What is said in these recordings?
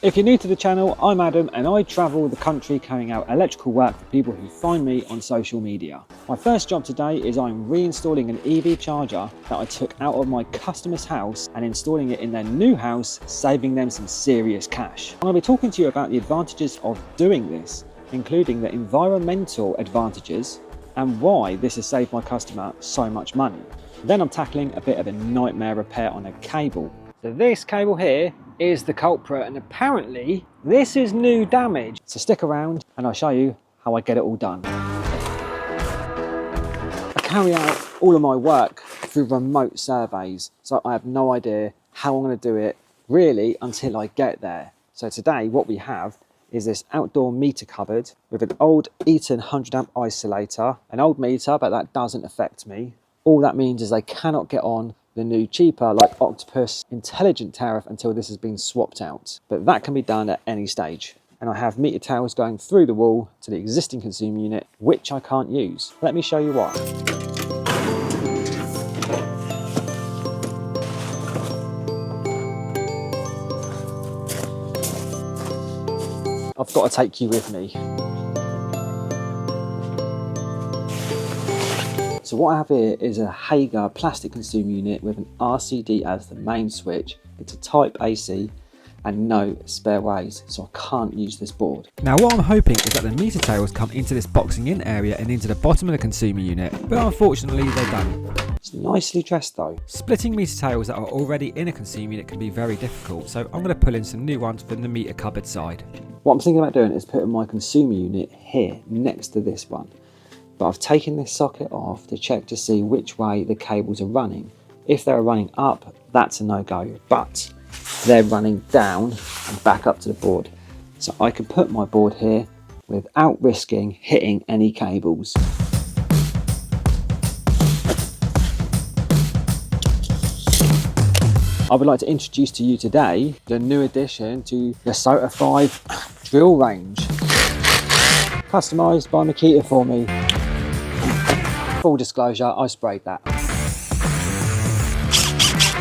If you're new to the channel, I'm Adam and I travel the country carrying out electrical work for people who find me on social media. My first job today is I'm reinstalling an EV charger that I took out of my customer's house and installing it in their new house, saving them some serious cash. I'm going to be talking to you about the advantages of doing this, including the environmental advantages and why this has saved my customer so much money. Then I'm tackling a bit of a nightmare repair on a cable. So this cable here is the culprit, and apparently this is new damage. So stick around and I'll show you how I get it all done. I carry out all of my work through remote surveys, so I have no idea how I'm going to do it really until I get there. So today what we have is this outdoor meter cupboard with an old Eaton 100 amp isolator, an old meter, but that doesn't affect me. All that means is I cannot get on the new cheaper like Octopus intelligent tariff until this has been swapped out, but that can be done at any stage. And I have meter tails going through the wall to the existing consumer unit, which I can't use. Let me show you why. I've got to take you with me. So what I have here is a Hager plastic consumer unit with an RCD as the main switch. It's a type AC and no spare ways, so I can't use this board. Now what I'm hoping is that the meter tails come into this boxing in area and into the bottom of the consumer unit, but unfortunately they don't. It's nicely dressed though. Splitting meter tails that are already in a consumer unit can be very difficult, so I'm going to pull in some new ones from the meter cupboard side. What I'm thinking about doing is putting my consumer unit here next to this one. But I've taken this socket off to check to see which way the cables are running. If they're running up, that's a no-go, but they're running down and back up to the board. So I can put my board here without risking hitting any cables. I would like to introduce to you today the new addition to the SOTA 5 drill range. Customised by Makita for me. Full disclosure, I sprayed that.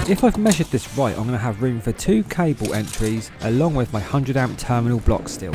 If I've measured this right, I'm going to have room for 2 cable entries along with my 100 amp terminal block still.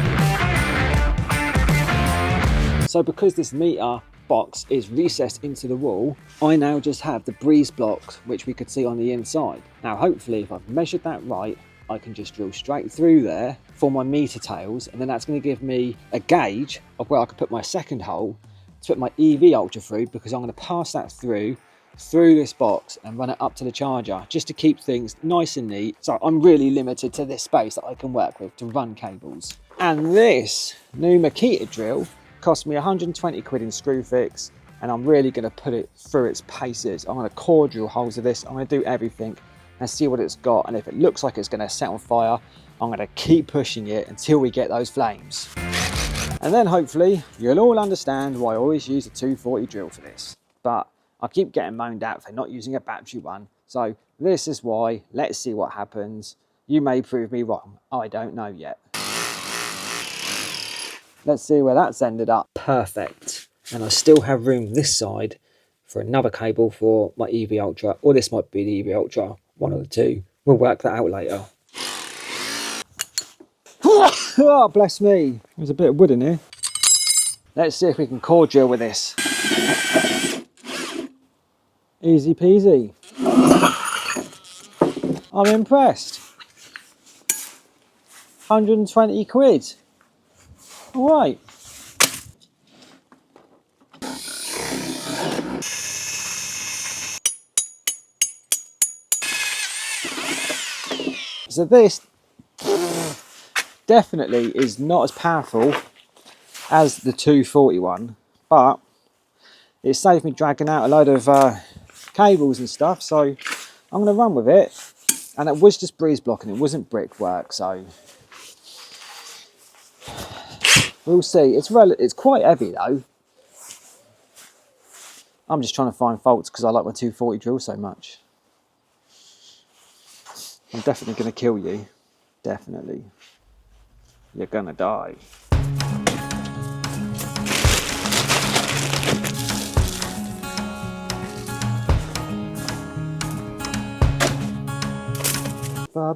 So because this meter box is recessed into the wall, I now just have the breeze blocks which we could see on the inside. Now hopefully if I've measured that right, I can just drill straight through there for my meter tails, and then that's going to give me a gauge of where I could put my second hole to put my EV Ultra through, because I'm going to pass that through this box and run it up to the charger just to keep things nice and neat. So I'm really limited to this space that I can work with to run cables. And this new Makita drill cost me 120 quid in screw fix, and I'm really going to put it through its paces. I'm going to core drill holes with this. I'm going to do everything and see what it's got, and if it looks like it's going to set on fire, I'm going to keep pushing it until we get those flames. And then hopefully you'll all understand why I always use a 240 drill for this. But I keep getting moaned at for not using a battery one. So this is why. Let's see what happens. You may prove me wrong. I don't know yet. Let's see where that's ended up. Perfect. And I still have room this side for another cable for my EV Ultra. Or this might be the EV Ultra. One of the two. We'll work that out later. Oh, bless me. There's a bit of wood in here. Let's see if we can core drill with this. Easy peasy. I'm impressed. 120 quid. All right. So this definitely is not as powerful as the 240 one, but it saved me dragging out a load of cables and stuff, so I'm going to run with it. And it was just breeze blocking, it wasn't brickwork, so we'll see. It's quite heavy though. I'm just trying to find faults because I like my 240 drill so much. I'm definitely going to kill you. Definitely. You're gonna die.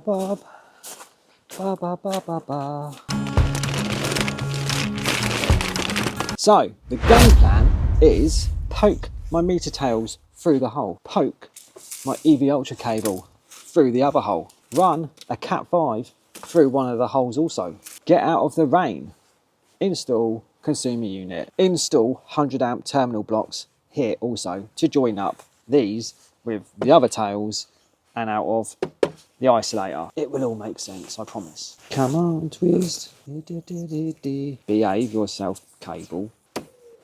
Bob. Ba, ba, ba, ba, ba. So the game plan is poke my meter tails through the hole, poke my EV Ultra cable through the other hole, run a Cat 5 through one of the holes also, get out of the rain, install consumer unit, install 100 amp terminal blocks here also to join up these with the other tails and out of the isolator. It will all make sense, I promise. Come on, twist. Behave yourself, cable.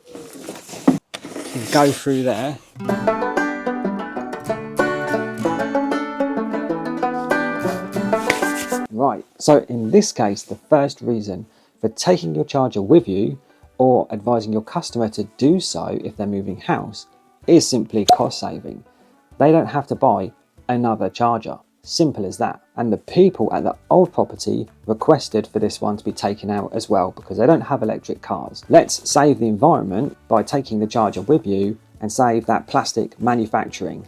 And go through there. Right, so in this case, the first reason for taking your charger with you or advising your customer to do so if they're moving house is simply cost saving. They don't have to buy another charger. Simple as that. And the people at the old property requested for this one to be taken out as well because they don't have electric cars. Let's save the environment by taking the charger with you and save that plastic manufacturing.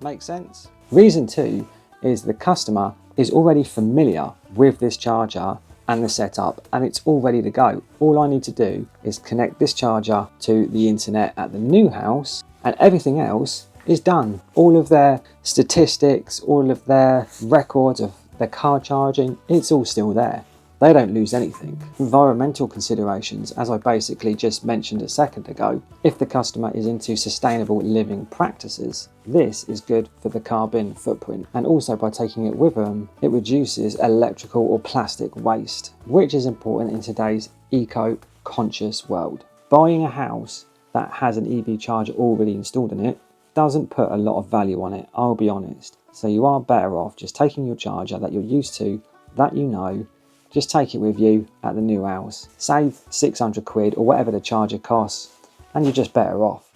Make sense? Reason 2 is the customer is already familiar with this charger and the setup, and it's all ready to go. All I need to do is connect this charger to the internet at the new house and everything else is done. All of their statistics, all of their records of their car charging, it's all still there. They don't lose anything. Environmental considerations, as I basically just mentioned a second ago, if the customer is into sustainable living practices, this is good for the carbon footprint. And also by taking it with them, it reduces electrical or plastic waste, which is important in today's eco-conscious world. Buying a house that has an EV charger already installed in it doesn't put a lot of value on it, I'll be honest. So you are better off just taking your charger that you're used to, that you know, just take it with you at the new house. Save 600 quid or whatever the charger costs, and you're just better off.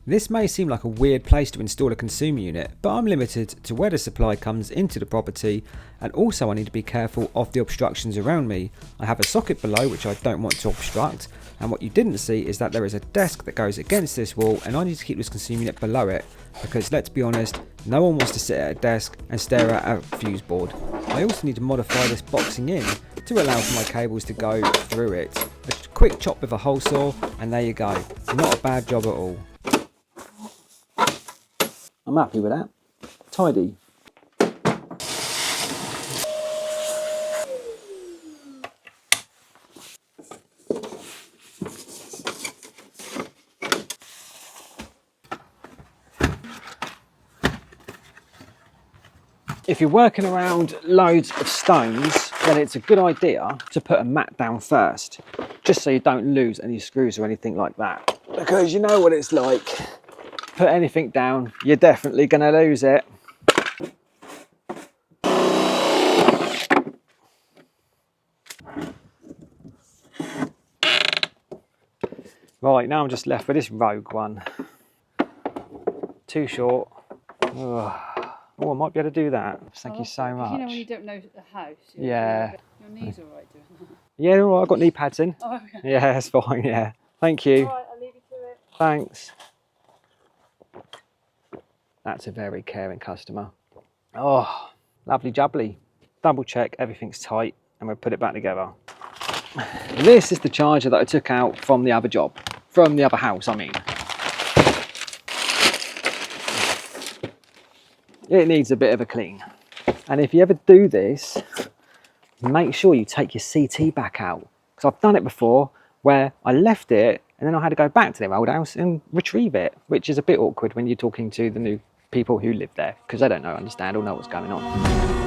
This may seem like a weird place to install a consumer unit, but I'm limited to where the supply comes into the property, and also I need to be careful of the obstructions around me. I have a socket below which I don't want to obstruct, and what you didn't see is that there is a desk that goes against this wall, and I need to keep this consumer unit below it, because let's be honest, no one wants to sit at a desk and stare at a fuse board. I also need to modify this boxing in to allow for my cables to go through it. A quick chop with a hole saw, and there you go. Not a bad job at all. I'm happy with that. Tidy. If you're working around loads of stones, then it's a good idea to put a mat down first, just so you don't lose any screws or anything like that. Because you know what it's like. Put anything down, you're definitely going to lose it. Right, now I'm just left with this rogue one. Too short. Oh, I might be able to do that. Thank you so much. You know when you don't know the house. Yeah. Your knees all right doing that? Yeah, all right, I've got knee pads in. Oh, okay. Yeah, that's fine, yeah. Thank you. All right, I'll leave you to it. Thanks. That's a very caring customer. Oh, lovely jubbly. Double check everything's tight and we'll put it back together. This is the charger that I took out from the other job. From the other house, I mean. It needs a bit of a clean. And if you ever do this, make sure you take your CT back out. Because I've done it before where I left it and then I had to go back to their old house and retrieve it, which is a bit awkward when you're talking to the new people who live there because they don't understand or know what's going on.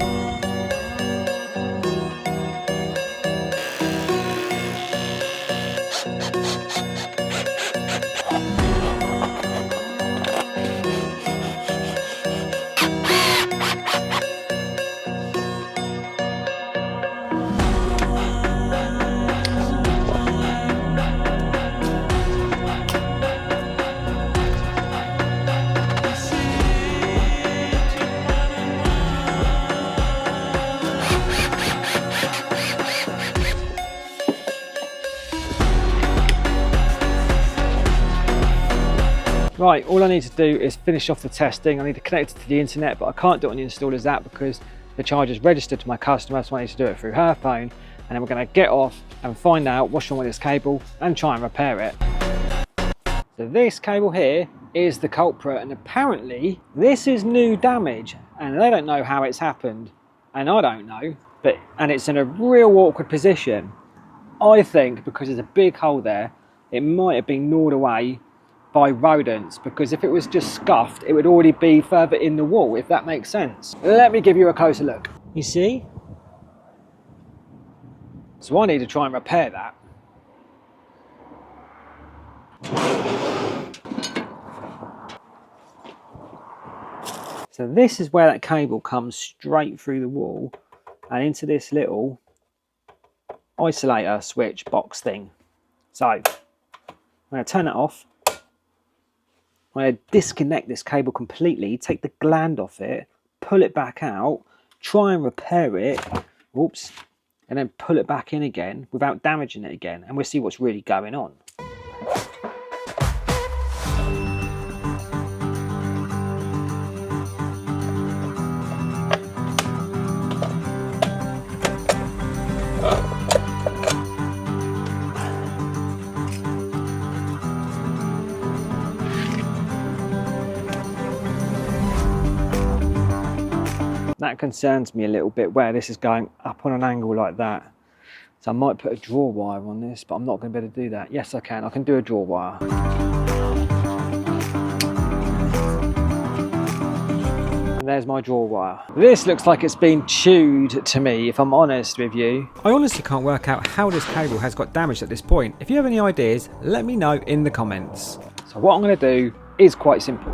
Right, all I need to do is finish off the testing. I need to connect it to the internet, but I can't do it on the installer's app because the charger's registered to my customer, so I need to do it through her phone. And then we're going to get off and find out what's wrong with this cable and try and repair it. So this cable here is the culprit, and apparently this is new damage, and they don't know how it's happened, and I don't know, and it's in a real awkward position. I think because there's a big hole there, it might have been gnawed away by rodents, because if it was just scuffed, it would already be further in the wall, if that makes sense. Let me give you a closer look. You see? So I need to try and repair that. So this is where that cable comes straight through the wall and into this little isolator switch box thing. So I'm going to turn it off. I'm going to disconnect this cable completely, take the gland off it, pull it back out, try and repair it, oops, and then pull it back in again without damaging it again, and we'll see what's really going on. That concerns me a little bit, where this is going up on an angle like that. So I might put a draw wire on this, but I'm not going to be able to do that. Yes, I can do a draw wire. And there's my draw wire. This looks like it's been chewed to me, if I'm honest with you. I honestly can't work out how this cable has got damaged at this point. If you have any ideas, let me know in the comments. So what I'm going to do is quite simple.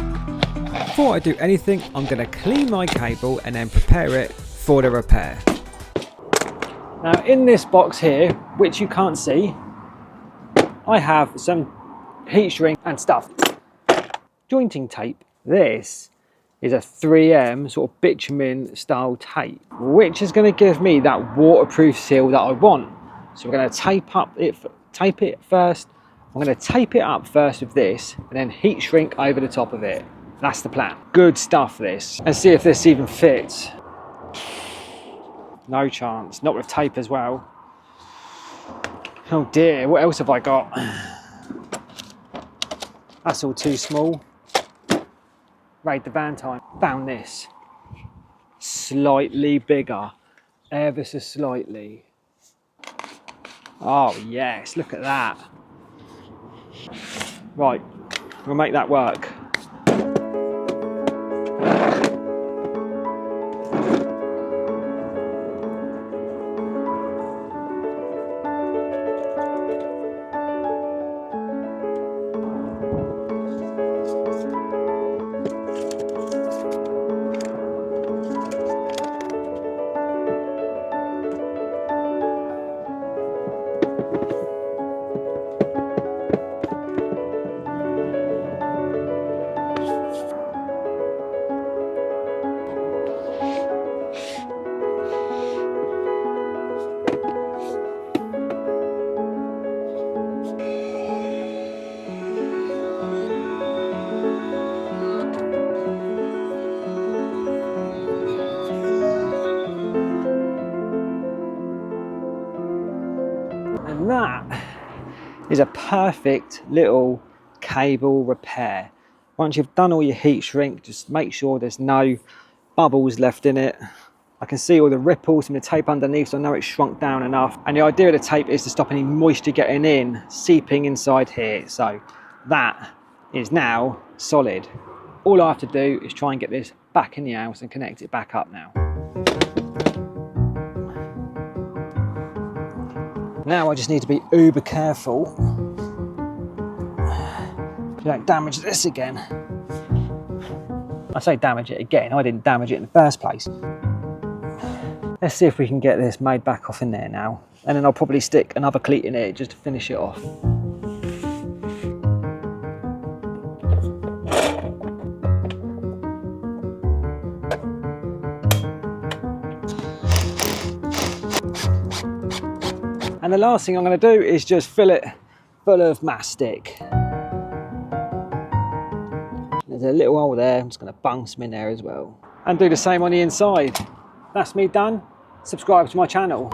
Before I do anything, I'm going to clean my cable and then prepare it for the repair. Now in this box here, which you can't see, I have some heat shrink and stuff. Jointing tape. This is a 3M sort of bitumen style tape, which is going to give me that waterproof seal that I want. So we're going to tape it first. I'm going to tape it up first with this and then heat shrink over the top of it. That's the plan. Good stuff, this. And see if this even fits. No chance. Not with tape as well. Oh dear, what else have I got? That's all too small. Raid the van time. Found this. Slightly bigger. Ever so slightly. Oh yes, look at that. Right, we'll make that work. And that is a perfect little cable repair. Once you've done all your heat shrink, just make sure there's no bubbles left in it. I can see all the ripples from the tape underneath, so I know it's shrunk down enough. And the idea of the tape is to stop any moisture getting in, seeping inside here. So that is now solid. All I have to do is try and get this back in the house and connect it back up now. Now I just need to be uber careful. You don't damage this again. I say damage it again, I didn't damage it in the first place. Let's see if we can get this made back off in there now. And then I'll probably stick another cleat in it just to finish it off. And the last thing I'm going to do is just fill it full of mastic. There's a little hole there. I'm just going to bung some in there as well. And do the same on the inside. That's me done. Subscribe to my channel.